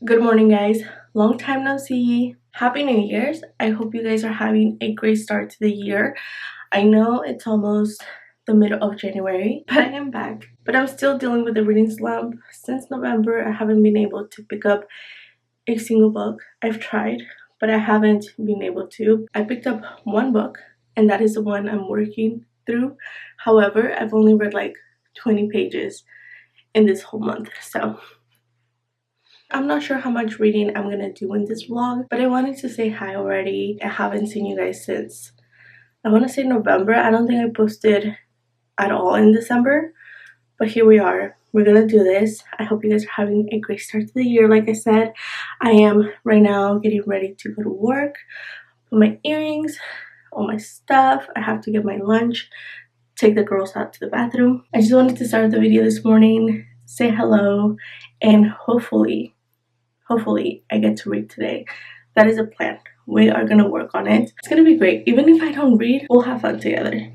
Good morning, guys. Long time no see. Happy New Year's. I hope you guys are having a great start to the year. I know it's almost the middle of January, but I am back. But I'm still dealing with the reading slump. Since November, I haven't been able to pick up a single book. I've tried, but I haven't been able to. I picked up one book, and that is the one I'm working through. However, I've only read like 20 pages in this whole month, so I'm not sure how much reading I'm gonna do in this vlog, but I wanted to say hi already. I haven't seen you guys since, I want to say November. I don't think I posted at all in December, but here we are. We're gonna do this. I hope you guys are having a great start to the year. Like I said, I am right now getting ready to go to work, put my earrings, all my stuff. I have to get my lunch, take the girls out to the bathroom. I just wanted to start the video this morning, say hello, and hopefully I get to read today. That is a plan. We are gonna work on it. It's gonna be great. Even if I don't read, we'll have fun together.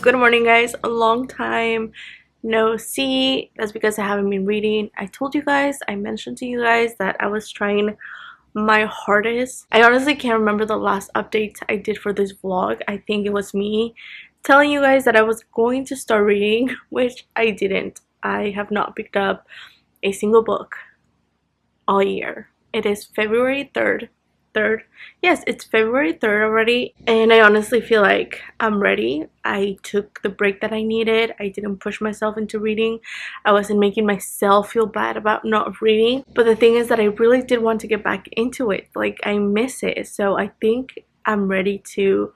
Good morning, guys. A long time no see. That's because I haven't been reading. I told you guys, I mentioned to you guys that I was trying my hardest. I honestly can't remember the last update I did for this vlog. I think it was me telling you guys that I was going to start reading, which I didn't. I have not picked up a single book all year. It is February 3rd. Yes, it's February 3rd already, and I honestly feel like I'm ready. I took the break that I needed. I didn't push myself into reading. I wasn't making myself feel bad about not reading, but the thing is that I really did want to get back into it. Like, I miss it, so I think I'm ready to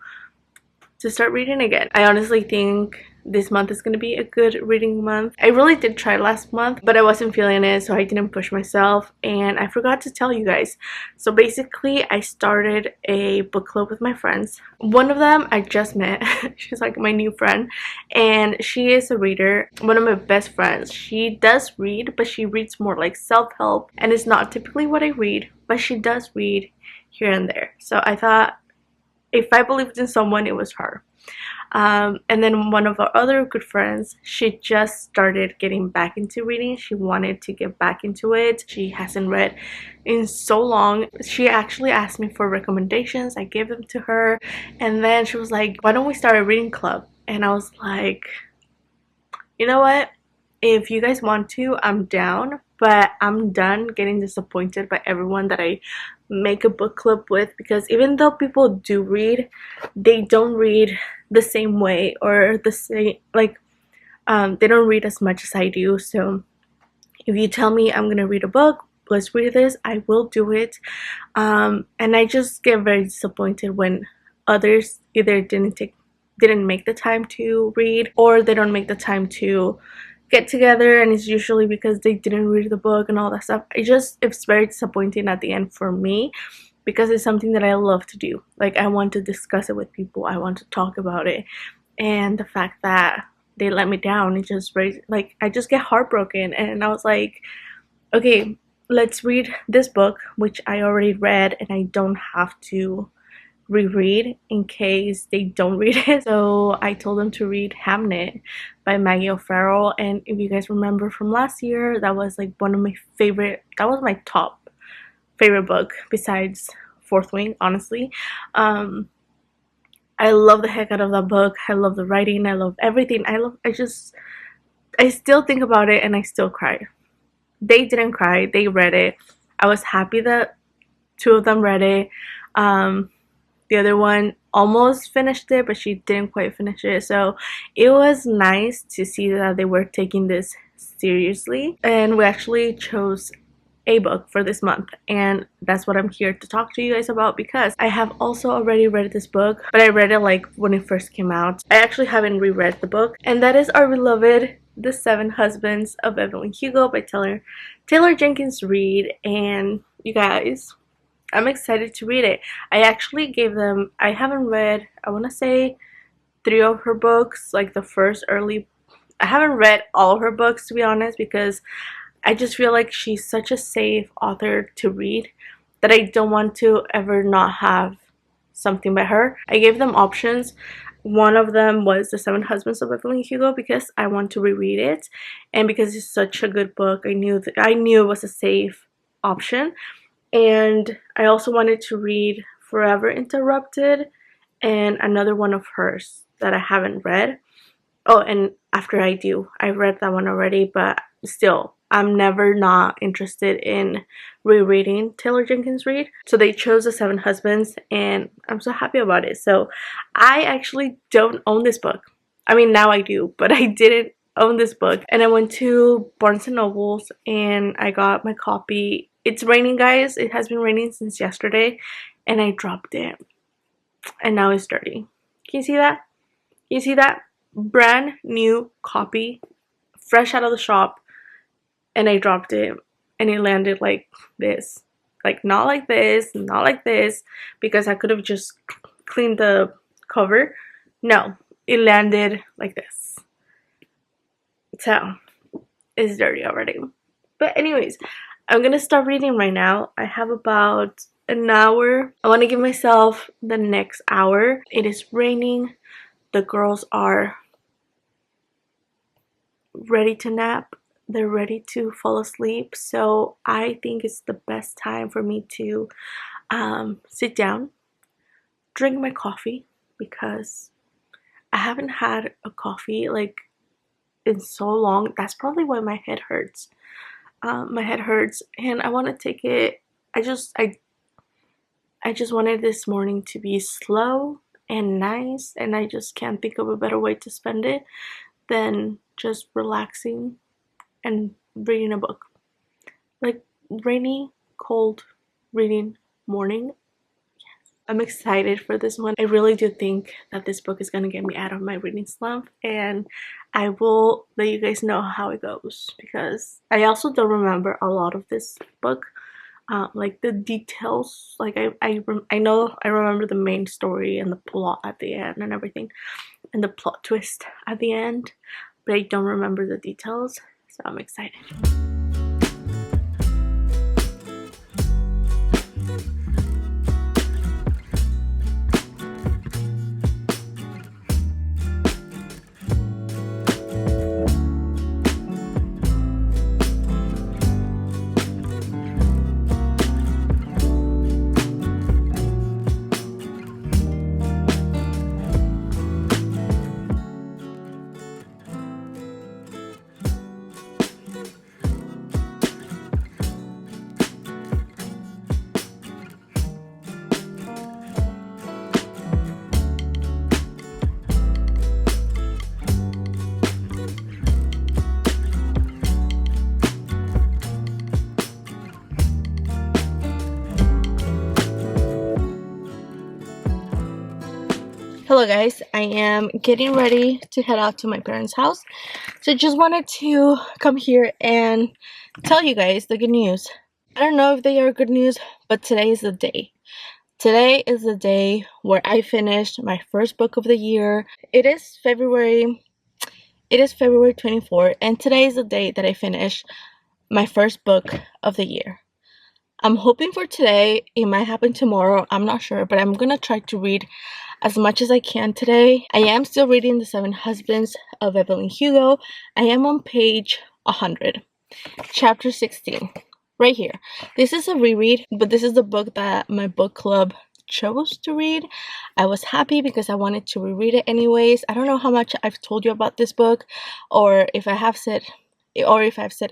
start reading again. I honestly think this month is going to be a good reading month. I really did try last month, but I wasn't feeling it, so I didn't push myself, and I forgot to tell you guys. So basically, I started a book club with my friends. One of them I just met. She's like my new friend, and she is a reader. One of my best friends. She does read, but she reads more like self-help, and it's not typically what I read, but she does read here and there. So I thought if I believed in someone, it was her. And then one of our other good friends, she just started getting back into reading. She wanted to get back into it. She hasn't read in so long. She actually asked me for recommendations. I gave them to her, and then she was like, why don't we start a reading club? And I was like, you know what, if you guys want to, I'm down, but I'm done getting disappointed by everyone that I make a book club with, because even though people do read, they don't read the same way, or the same, like, they don't read as much as I do. So if you tell me I'm gonna read a book, let's read this, I will do it. And I just get very disappointed when others either didn't make the time to read, or they don't make the time to get together, and it's usually because they didn't read the book and all that stuff. It's very disappointing at the end for me, because it's something that I love to do. Like, I want to discuss it with people, I want to talk about it, and the fact that they let me down, it just very, like, I just get heartbroken. And I was like, okay, let's read this book, which I already read, and I don't have to reread in case they don't read it. So I told them to read Hamnet by Maggie O'Farrell, and if you guys remember from last year, that was like one of my favorite, that was my top favorite book besides Fourth Wing, honestly. I love the heck out of that book. I love the writing, I love everything. I still think about it and I still cry. They didn't cry, they read it. I was happy that two of them read it. The other one almost finished it, but she didn't quite finish it. So it was nice to see that they were taking this seriously. And we actually chose a book for this month, and that's what I'm here to talk to you guys about, because I have also already read this book, but I read it like when it first came out. I actually haven't reread the book, and that is our beloved The Seven Husbands of Evelyn Hugo by Taylor Jenkins Reid. And you guys, I'm excited to read it. I actually gave them, I haven't read, I want to say 3 of her books, like the first early. I haven't read all of her books, to be honest, because I just feel like she's such a safe author to read that I don't want to ever not have something by her. I gave them options. One of them was The Seven Husbands of Evelyn Hugo because I want to reread it, and because it's such a good book, I knew it was a safe option. And I also wanted to read Forever Interrupted and another one of hers that I haven't read. Oh, and After I Do. I read that one already, but still, I'm never not interested in rereading Taylor Jenkins Reid. So they chose The Seven Husbands, and I'm so happy about it. So I actually don't own this book. I mean, now I do, but I didn't own this book. And I went to Barnes & Noble's and I got my copy. It's raining, guys. It has been raining since yesterday, and I dropped it. And now it's dirty. Can you see that? Can you see that? Brand new copy, fresh out of the shop, and I dropped it, and it landed like this. Like, not like this, not like this, because I could have just cleaned the cover. No, it landed like this. So, it's dirty already. But anyways, I'm gonna start reading right now. I have about an hour. I want to give myself the next hour. It is raining. The girls are ready to nap. They're ready to fall asleep. So I think it's the best time for me to sit down, drink my coffee, because I haven't had a coffee like in so long. That's probably why my head hurts. My head hurts, and I want to take it. I just wanted this morning to be slow and nice, and I just can't think of a better way to spend it than just relaxing and reading a book. Like, rainy, cold reading morning. I'm excited for this one. I really do think that this book is gonna get me out of my reading slump, and I will let you guys know how it goes, because I also don't remember a lot of this book. Like the details, like I know I remember the main story and the plot at the end and everything, and the plot twist at the end, but I don't remember the details, so I'm excited. Hello guys, I am getting ready to head out to my parents' house. So just wanted to come here and tell you guys the good news. I don't know if they are good news, but today is the day. Today is the day where I finished my first book of the year. It is February 24th, and today is the day that I finished my first book of the year. I'm hoping for today. It might happen tomorrow, I'm not sure, but I'm gonna try to read as much as I can today. I am still reading The Seven Husbands of Evelyn Hugo. I am on page 100, chapter 16, right here. This is a reread, but this is the book that my book club chose to read. I was happy because I wanted to reread it anyways. I don't know how much I've told you about this book, or if I've said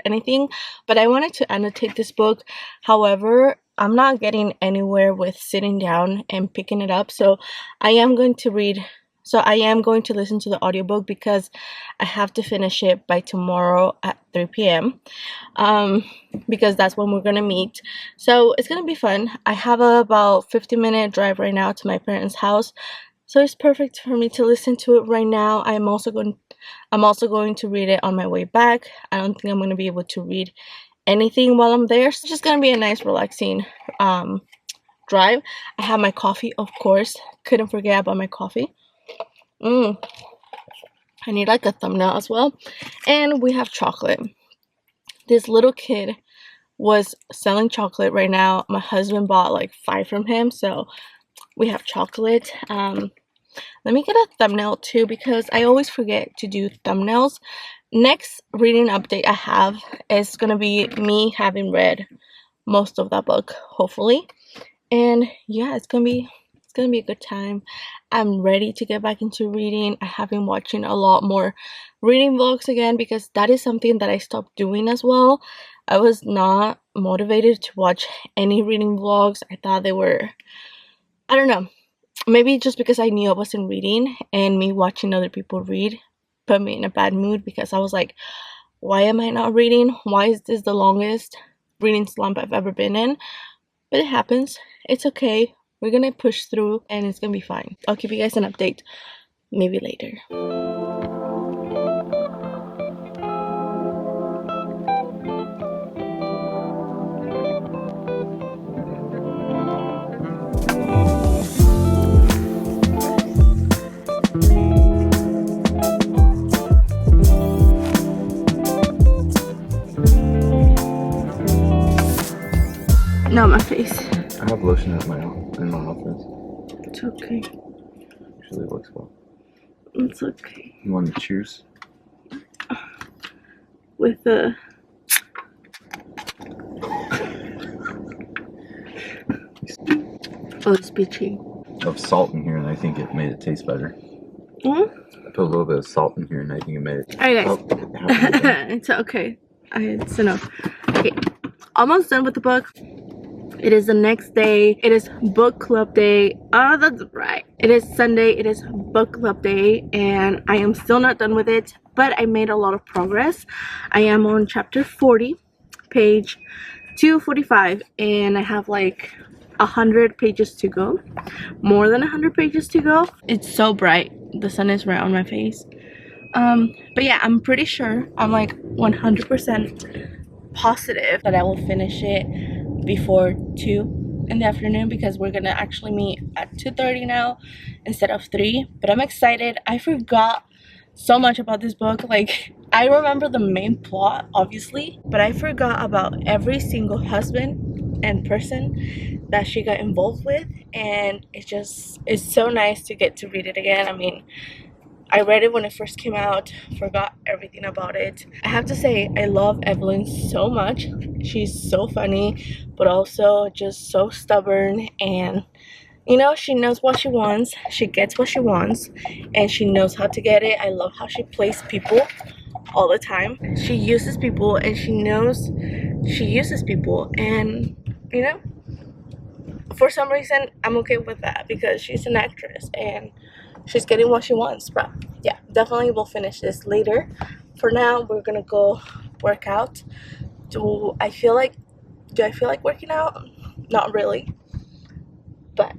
anything, but I wanted to annotate this book. However, I'm not getting anywhere with sitting down and picking it up, so I am going to listen to the audiobook because I have to finish it by tomorrow at 3 p.m. Because that's when we're gonna meet. So it's gonna be fun. I have about 15-minute drive right now to my parents' house, so it's perfect for me to listen to it right now. I'm also going I'm also going to read it on my way back. I don't think I'm going to be able to read anything while I'm there. So it's just going to be a nice relaxing drive. I have my coffee, of course. Couldn't forget about my coffee. I need like a thumbnail as well. And we have chocolate. This little kid was selling chocolate right now. My husband bought like 5 from him, so we have chocolate. Let me get a thumbnail too, because I always forget to do thumbnails. Next reading update I have is gonna be me having read most of that book, hopefully. And yeah, it's gonna be a good time. I'm ready to get back into reading. I have been watching a lot more reading vlogs again, because that is something that I stopped doing as well. I was not motivated to watch any reading vlogs. I thought they were, I don't know, maybe just because I knew I wasn't reading, and me watching other people read put me in a bad mood, because I was like, why am I not reading? Why is this the longest reading slump I've ever been in? But it happens. It's okay. We're gonna push through and it's gonna be fine. I'll give you guys an update maybe later. Not my face. I have lotion in my office. It's okay. Actually works well. It's okay. You want to cheers? With the it's peachy. I have salt in here, and I think it made it taste better. Hmm? I put a little bit of salt in here, and I think it made it. Alright, guys. It's okay. It's enough. Okay, almost done with the book. It is the next day. It is book club day. Oh, that's right. It is Sunday. It is book club day, and I am still not done with it, but I made a lot of progress. I am on chapter 40, page 245, and I have like 100 pages to go. More than 100 pages to go. It's so bright. The sun is right on my face. But yeah, I'm pretty sure, I'm like 100% positive that I will finish it before 2 in the afternoon, because we're gonna actually meet at 2:30 now instead of 3. But I'm excited. I forgot so much about this book. Like, I remember the main plot, obviously, but I forgot about every single husband and person that she got involved with, and it's so nice to get to read it again. I mean, I read it when it first came out, forgot everything about it. I have to say, I love Evelyn so much. She's so funny, but also just so stubborn, and you know, she knows what she wants, she gets what she wants, and she knows how to get it. I love how she plays people all the time. She uses people, and she knows she uses people, and you know, for some reason I'm okay with that, because she's an actress and she's getting what she wants. But yeah, definitely we'll finish this later. For now, we're gonna go work out. Do I feel like working out? Not really, but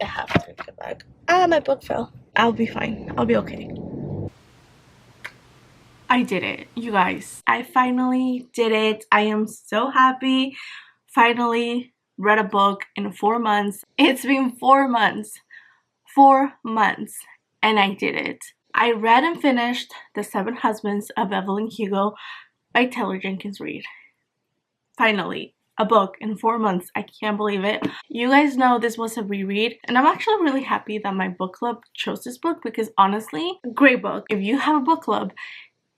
I have to get back. My book fell. I'll be fine. I'll be okay. I did it, you guys. I finally did it. I am so happy. Finally read a book in 4 months. It's been 4 months. 4 months, and I did it. I read and finished The 7 Husbands of Evelyn Hugo by Taylor Jenkins Reid. Finally, a book in 4 months. I can't believe it. You guys know this was a reread, and I'm actually really happy that my book club chose this book, because honestly, great book. If you have a book club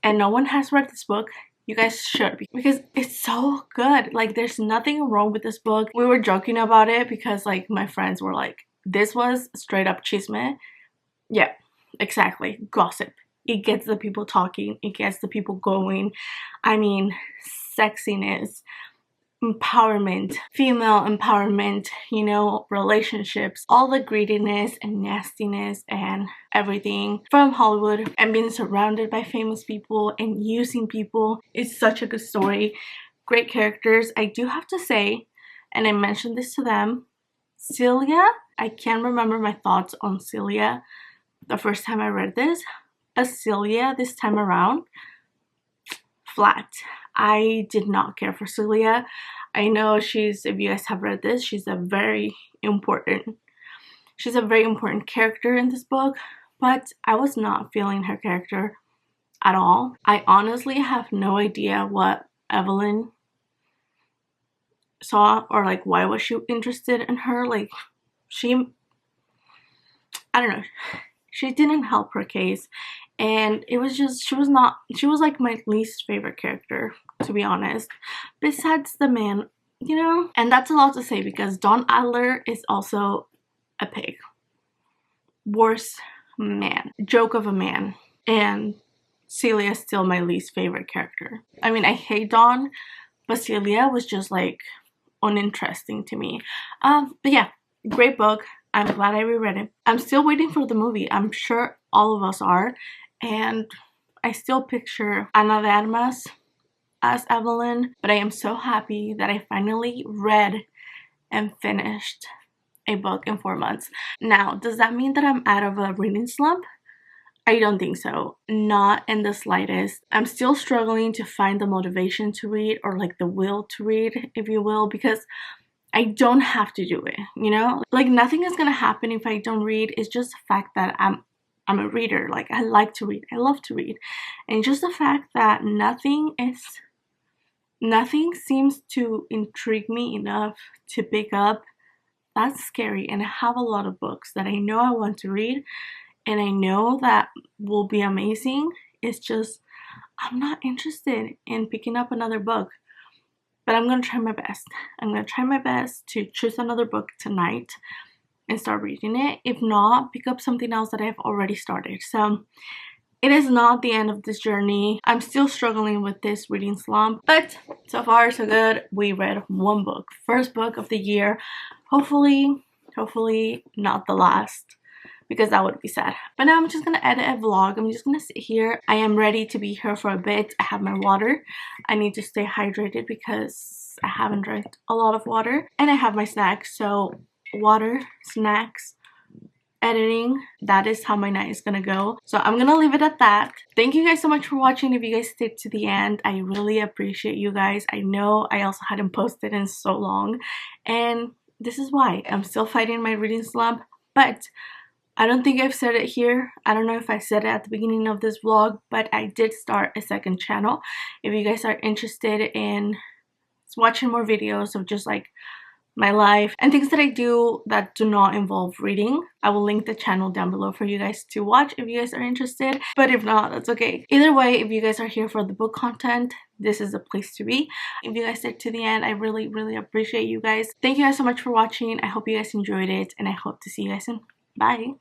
and no one has read this book, you guys should, because it's so good. Like, there's nothing wrong with this book. We were joking about it because like my friends were like, this was straight up chisme. Yeah, exactly. Gossip. It gets the people talking. It gets the people going. I mean, sexiness, empowerment, female empowerment, you know, relationships, all the greediness and nastiness and everything from Hollywood, and being surrounded by famous people and using people. It's such a good story. Great characters. I do have to say, and I mentioned this to them, Celia, I can't remember my thoughts on Celia the first time I read this, as Celia this time around. Flat. I did not care for Celia. I know if you guys have read this, she's a very important character in this book, but I was not feeling her character at all. I honestly have no idea what Evelyn saw, or like why was she interested in her. Like, I don't know, she didn't help her case, and it was just, she was like my least favorite character, to be honest, besides the man, you know. And that's a lot to say because Don Adler is also a pig. Worst man, joke of a man. And Celia is still my least favorite character. I mean, I hate Don, but Celia was just like uninteresting to me. But yeah, great book. I'm glad I reread it. I'm still waiting for the movie. I'm sure all of us are. And I still picture Ana de Armas as Evelyn. But I am so happy that I finally read and finished a book in 4 months. Now, does that mean that I'm out of a reading slump? I don't think so. Not in the slightest. I'm still struggling to find the motivation to read, or like the will to read, if you will, because I don't have to do it, you know? Like, nothing is gonna happen if I don't read. It's just the fact that I'm a reader. Like, I like to read. I love to read. And just the fact that nothing seems to intrigue me enough to pick up, that's scary. And I have a lot of books that I know I want to read and I know that will be amazing. It's just, I'm not interested in picking up another book. But I'm going to try my best. I'm going to try my best to choose another book tonight and start reading it. If not, pick up something else that I've already started. So it is not the end of this journey. I'm still struggling with this reading slump, but so far so good. We read one book, first book of the year. Hopefully not the last, because that would be sad. But now I'm just gonna edit a vlog. I'm just gonna sit here. I am ready to be here for a bit. I have my water. I need to stay hydrated because I haven't drank a lot of water. And I have my snacks. So water, snacks, editing, that is how my night is gonna go. So I'm gonna leave it at that. Thank you guys so much for watching. If you guys stayed to the end, I really appreciate you guys. I know I also hadn't posted in so long, and this is why. I'm still fighting my reading slump, but I don't think I've said it here. I don't know if I said it at the beginning of this vlog, but I did start a second channel. If you guys are interested in watching more videos of just like my life and things that I do that do not involve reading, I will link the channel down below for you guys to watch if you guys are interested. But if not, that's okay. Either way, if you guys are here for the book content, this is the place to be. If you guys stayed to the end, I really appreciate you guys. Thank you guys so much for watching. I hope you guys enjoyed it, and I hope to see you guys soon. Bye.